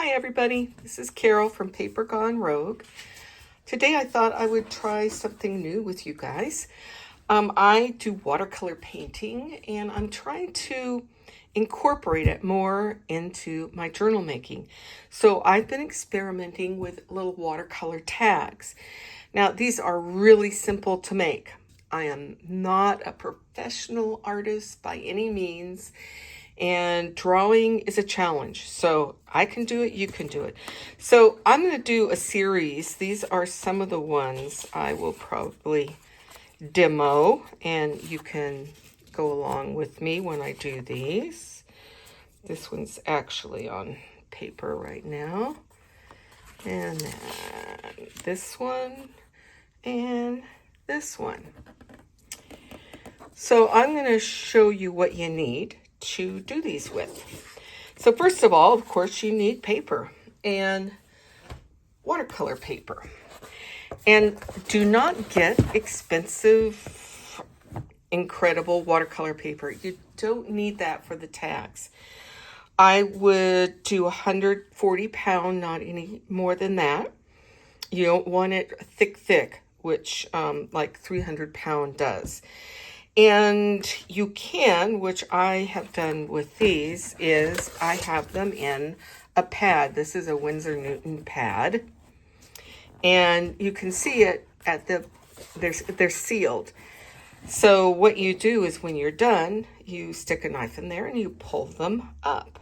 Hi everybody, this is Carol from Paper Gone Rogue. Today I thought I would try something new with you guys. I do watercolor painting and I'm trying to incorporate it more into my journal making. So I've been experimenting with little watercolor tags. Now these are really simple to make. I am not a professional artist by any means. And drawing is a challenge. So I can do it, you can do it. So I'm going to do a series. These are some of the ones I will probably demo, and you can go along with me when I do these. This one's actually on paper right now. And then this one and this one. So I'm going to show you what you need to do these with. So first of all, of course, you need paper and watercolor paper. And do not get expensive, incredible watercolor paper. You don't need that for the tags. I would do 140 pound, not any more than that. You don't want it thick, which like 300 pound does. And you can, which I have done with these, is I have them in a pad. This is a Winsor Newton pad. And you can see it at they're sealed. So what you do is when you're done, you stick a knife in there and you pull them up.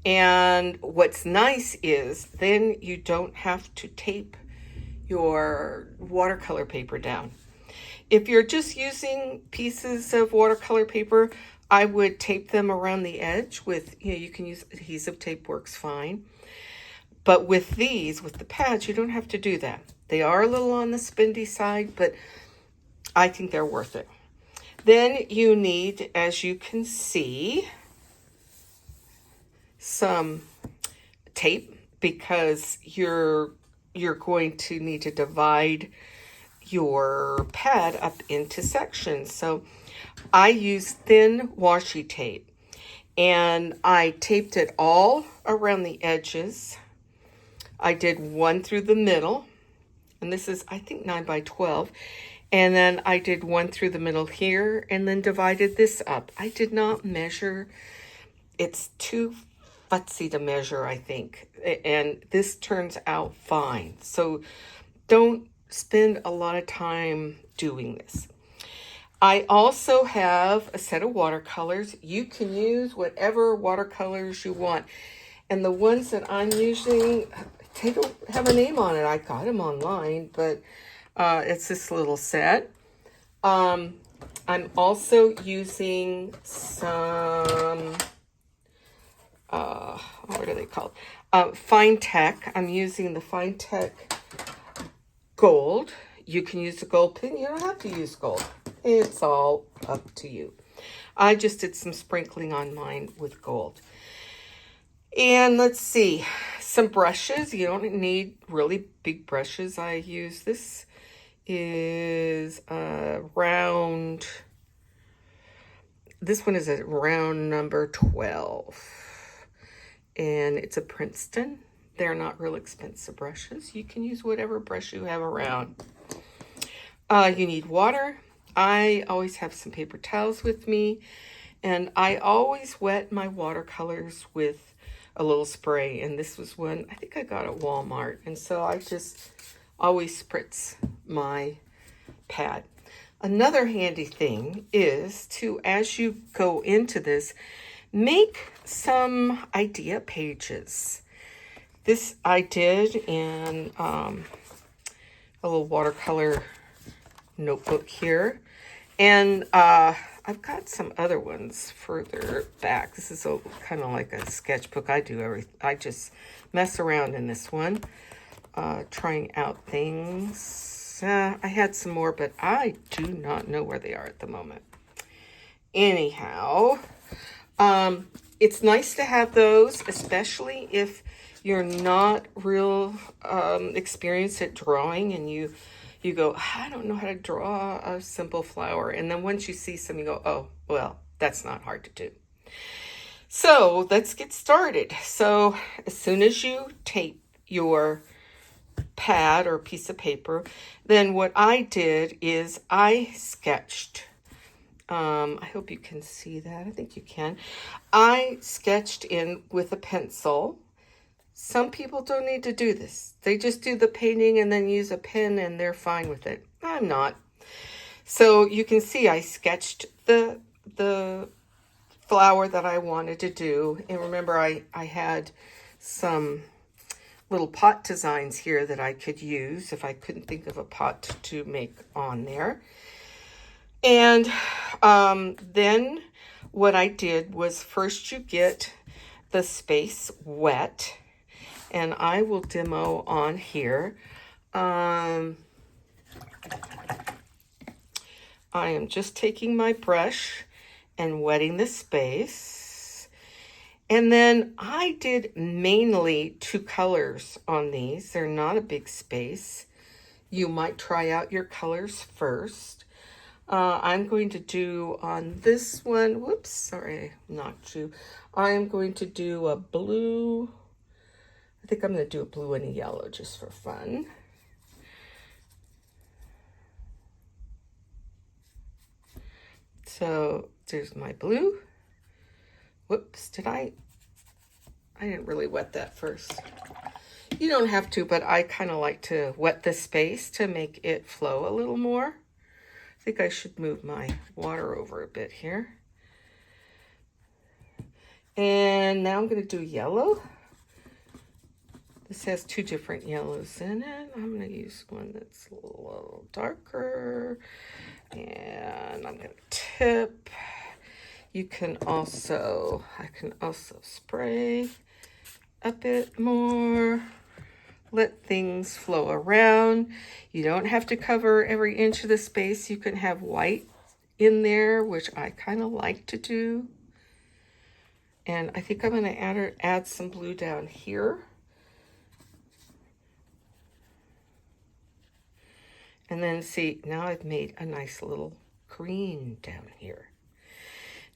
And what's nice is then you don't have to tape your watercolor paper down. If you're just using pieces of watercolor paper, I would tape them around the edge with, you can use adhesive tape, works fine. But with these, with the pads, you don't have to do that. They are a little on the spendy side, but I think they're worth it. Then you need, as you can see, some tape because you're going to need to divide your pad up into sections. So I used thin washi tape and I taped it all around the edges. I did one through the middle, and this is I think 9 by 12, and then I did one through the middle here and then divided this up. I did not measure. It's too futzy to measure, I think, and this turns out fine. So don't spend a lot of time doing this. I also have a set of watercolors. You can use whatever watercolors you want. And the ones that I'm using, they don't have a name on it. I got them online, but it's this little set. I'm also using some, what are they called? Fine Tech. I'm using the Fine Tech gold. You can use the gold pin. You don't have to use gold. It's all up to you. I just did some sprinkling on mine with gold. And let's see, some brushes. You don't need really big brushes. I use this is a round. This one is a round number 12. And it's a Princeton. They're not real expensive brushes. You can use whatever brush you have around. You need water. I always have some paper towels with me. And I always wet my watercolors with a little spray. And this was one I think I got at Walmart. And so I just always spritz my pad. Another handy thing is to, as you go into this, make some idea pages. This I did in a little watercolor notebook here. And I've got some other ones further back. This is kind of like a sketchbook. I just mess around in this one, trying out things. I had some more, but I do not know where they are at the moment. Anyhow, it's nice to have those, especially if you're not real experienced at drawing and you go, I don't know how to draw a simple flower. And then once you see some, you go, oh, well, that's not hard to do. So let's get started. So as soon as you tape your pad or piece of paper, then what I did is I sketched. I hope you can see that. I think you can. I sketched in with a pencil. Some people don't need to do this. They just do the painting and then use a pen and they're fine with it. I'm not. So you can see I sketched the flower that I wanted to do. And remember, I had some little pot designs here that I could use if I couldn't think of a pot to make on there. And then what I did was first you get the space wet, and I will demo on here. I am just taking my brush and wetting the space. And then I did mainly 2 colors on these. They're not a big space. You might try out your colors first. I'm going to do on this one, whoops, sorry, knocked you. I'm going to do a blue. I think I'm going to do a blue and a yellow just for fun. So there's my blue. Whoops, I didn't really wet that first. You don't have to, but I kind of like to wet the space to make it flow a little more. I think I should move my water over a bit here. And now I'm going to do yellow. This has 2 different yellows in it. I'm going to use one that's a little darker. And I'm going to tip. I can also spray a bit more. Let things flow around. You don't have to cover every inch of the space. You can have white in there, which I kind of like to do. And I think I'm going to add some blue down here. And then see, now I've made a nice little green down here.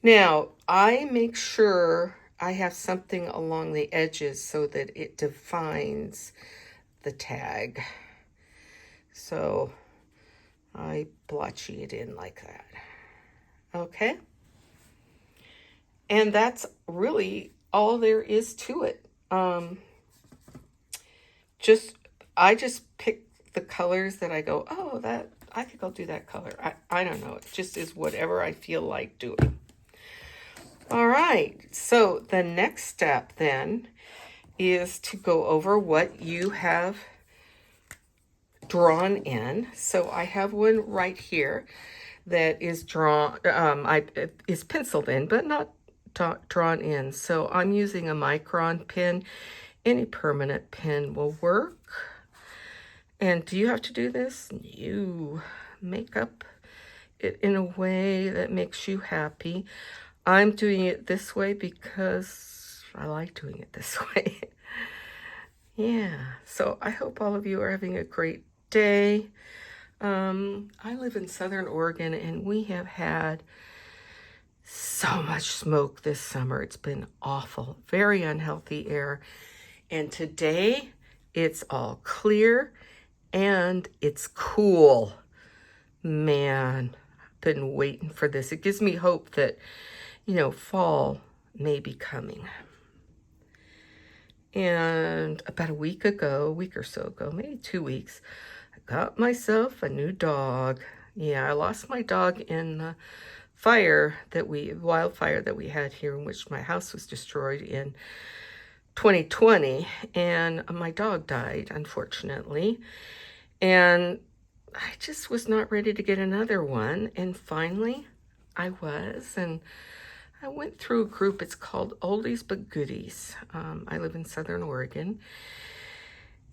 Now, I make sure I have something along the edges so that it defines the tag. So I blotchy it in like that. Okay. And that's really all there is to it. I just pick the colors that I go, oh, that I could go do that color. I don't know. It just is whatever I feel like doing. All right. So the next step then is to go over what you have drawn in. So I have one right here that is drawn, is penciled in, but not drawn in. So I'm using a micron pen. Any permanent pen will work. And do you have to do this? You make up it in a way that makes you happy. I'm doing it this way because I like doing it this way. Yeah, so I hope all of you are having a great day. I live in Southern Oregon, and we have had so much smoke this summer. It's been awful, very unhealthy air. And today, it's all clear, and it's cool. Man, I've been waiting for this. It gives me hope that, fall may be coming. And about a week or so ago, maybe 2 weeks, I got myself a new dog. Yeah, I lost my dog in the wildfire that we had here, in which my house was destroyed in 2020. And my dog died, unfortunately. And I just was not ready to get another one. And finally, I was. And I went through a group. It's called Oldies But Goodies. I live in Southern Oregon.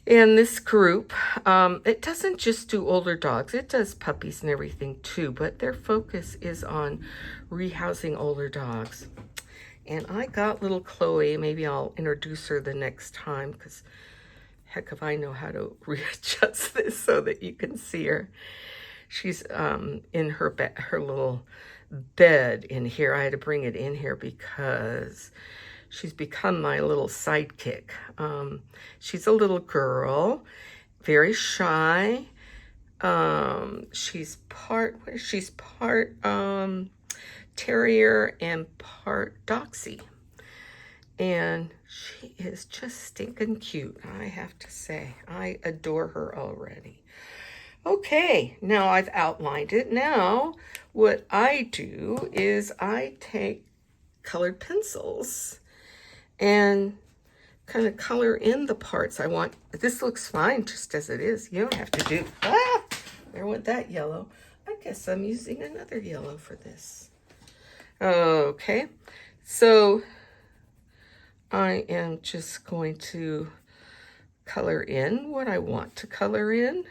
And this group, it doesn't just do older dogs. It does puppies and everything too. But their focus is on rehousing older dogs. And I got little Chloe. Maybe I'll introduce her the next time, because heck if I know how to readjust this so that you can see her. She's in her little bed in here. I had to bring it in here because she's become my little sidekick. She's a little girl, very shy. She's part terrier and part Doxy. And she is just stinking cute, I have to say. I adore her already. Okay, now I've outlined it. Now, what I do is I take colored pencils and kind of color in the parts I want. This looks fine just as it is. You don't have to do, there went that yellow. I guess I'm using another yellow for this. Okay, so I am just going to color in what I want to color in.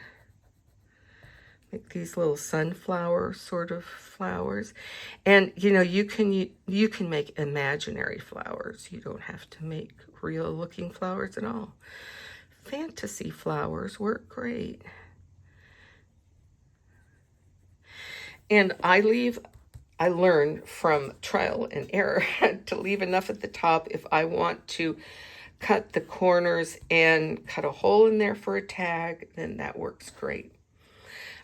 Make these little sunflower sort of flowers. And you know, you can make imaginary flowers. You don't have to make real looking flowers at all. Fantasy flowers work great. And I learned from trial and error to leave enough at the top if I want to cut the corners and cut a hole in there for a tag, then that works great.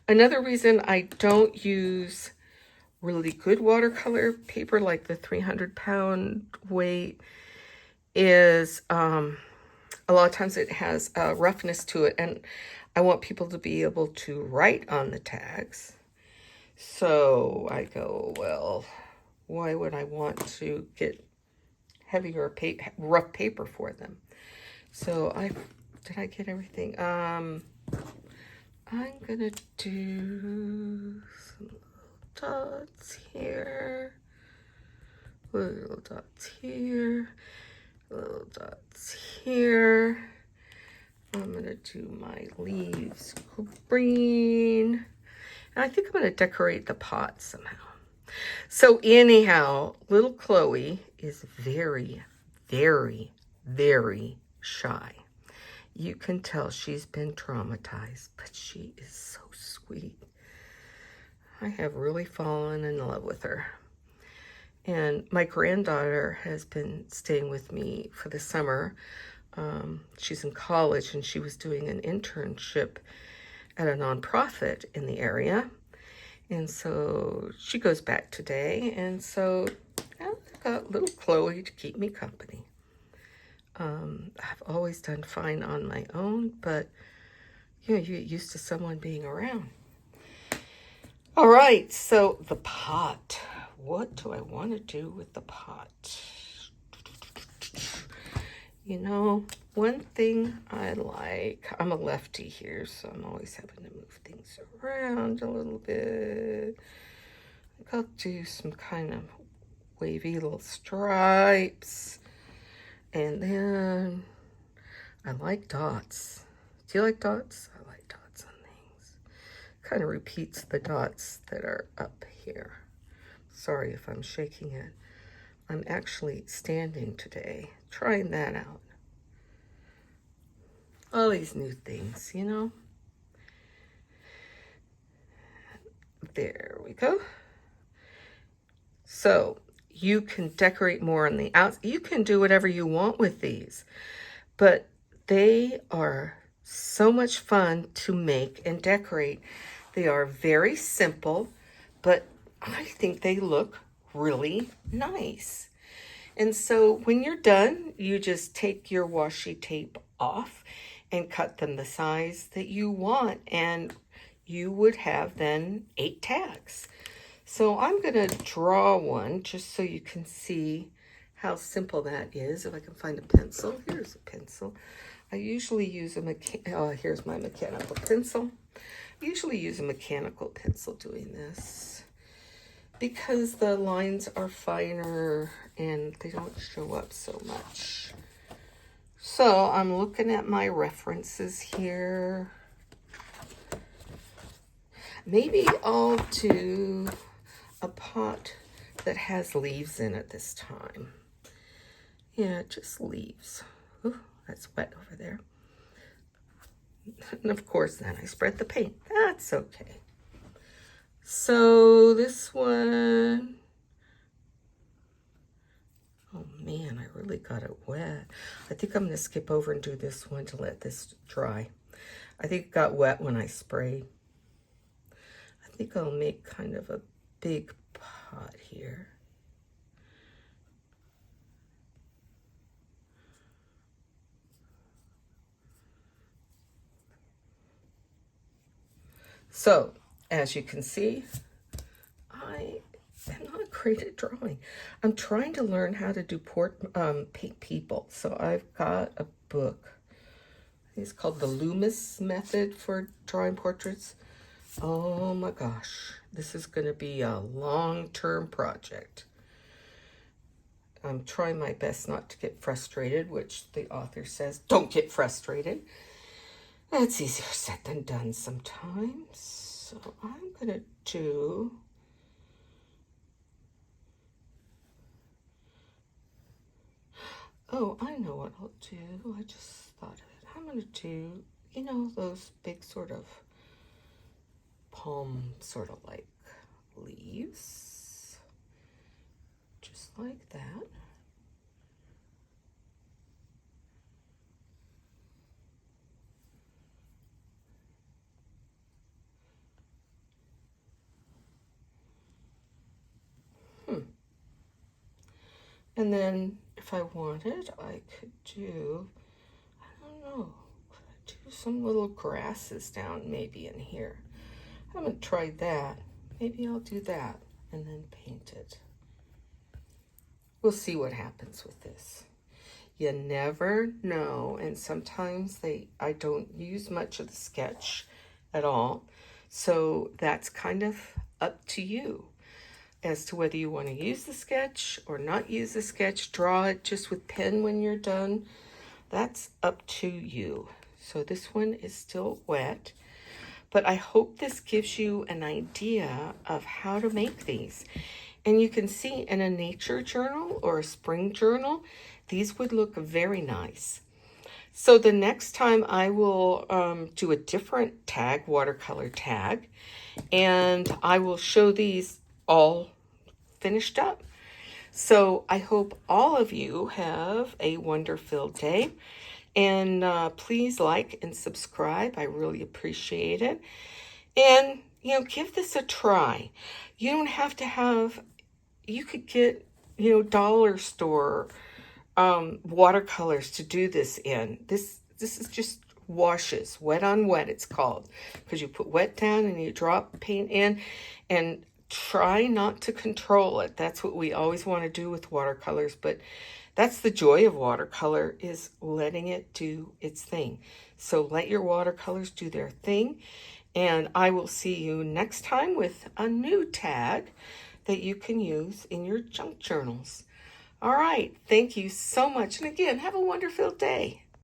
Another reason I don't use really good watercolor paper like the 300-pound weight is a lot of times it has a roughness to it, and I want people to be able to write on the tags. So I go, well, why would I want to get heavier rough paper for them? So did I get everything? I'm gonna do some little dots here, little dots here, little dots here. I'm gonna do my leaves green. And I think I'm going to decorate the pot somehow. So anyhow, little Chloe is very, very, very shy. You can tell she's been traumatized, but she is so sweet. I have really fallen in love with her. And my granddaughter has been staying with me for the summer. She's in college and she was doing an internship at a nonprofit in the area, and so she goes back today, and so I've got little Chloe to keep me company. I've always done fine on my own, but you know, you get used to someone being around. All right, so the pot. What do I want to do with the pot? You know, one thing I like, I'm a lefty here, so I'm always having to move things around a little bit. I'll do some kind of wavy little stripes. And then I like dots. Do you like dots? I like dots on things. Kind of repeats the dots that are up here. Sorry if I'm shaking it. I'm actually standing today, trying that out. All these new things, you know. There we go. So you can decorate more on the outside. You can do whatever you want with these, but they are so much fun to make and decorate. They are very simple, but I think they look really nice. And so when you're done, you just take your washi tape off and cut them the size that you want, and you would have then 8 tags. So I'm going to draw one just so you can see how simple that is. If I can find a pencil, here's a pencil. I usually use here's my mechanical pencil. I usually use a mechanical pencil doing this, because the lines are finer and they don't show up so much. So I'm looking at my references here. Maybe I'll do a pot that has leaves in it this time. Yeah, just leaves. Ooh, that's wet over there. And of course, then I spread the paint. That's okay. So this one, oh man, I really got it wet. I think I'm going to skip over and do this one to let this dry. I think it got wet when I sprayed. I think I'll make kind of a big pot here. So, as you can see, I am not great at drawing. I'm trying to learn how to do paint people. So I've got a book. It's called the Loomis Method for Drawing Portraits. Oh my gosh, this is going to be a long-term project. I'm trying my best not to get frustrated, which the author says, don't get frustrated. That's easier said than done sometimes. So I'm going to do... Oh, I know what I'll do. I just thought of it. I'm going to do, you know, those big sort of palm sort of like leaves. Just like that. And then if I wanted, I could do, I don't know, could I do some little grasses down maybe in here? I haven't tried that. Maybe I'll do that and then paint it. We'll see what happens with this. You never know, and sometimes I don't use much of the sketch at all. So that's kind of up to you as to whether you want to use the sketch or not use the sketch. Draw it just with pen when you're done. That's up to you. So this one is still wet, but I hope this gives you an idea of how to make these. And you can see in a nature journal or a spring journal, these would look very nice. So the next time I will do a different tag, watercolor tag, and I will show these all finished up. So I hope all of you have a wonder-filled day. And please like and subscribe. I really appreciate it. And, you know, give this a try. You don't have to have, you could get, you know, dollar store watercolors to do this in. This is just washes, wet on wet it's called, because you put wet down and you drop paint in, and try not to control it. That's what we always want to do with watercolors, but that's the joy of watercolor, is letting it do its thing. So let your watercolors do their thing, and I will see you next time with a new tag that you can use in your junk journals. All right, thank you so much, and again, have a wonderful day.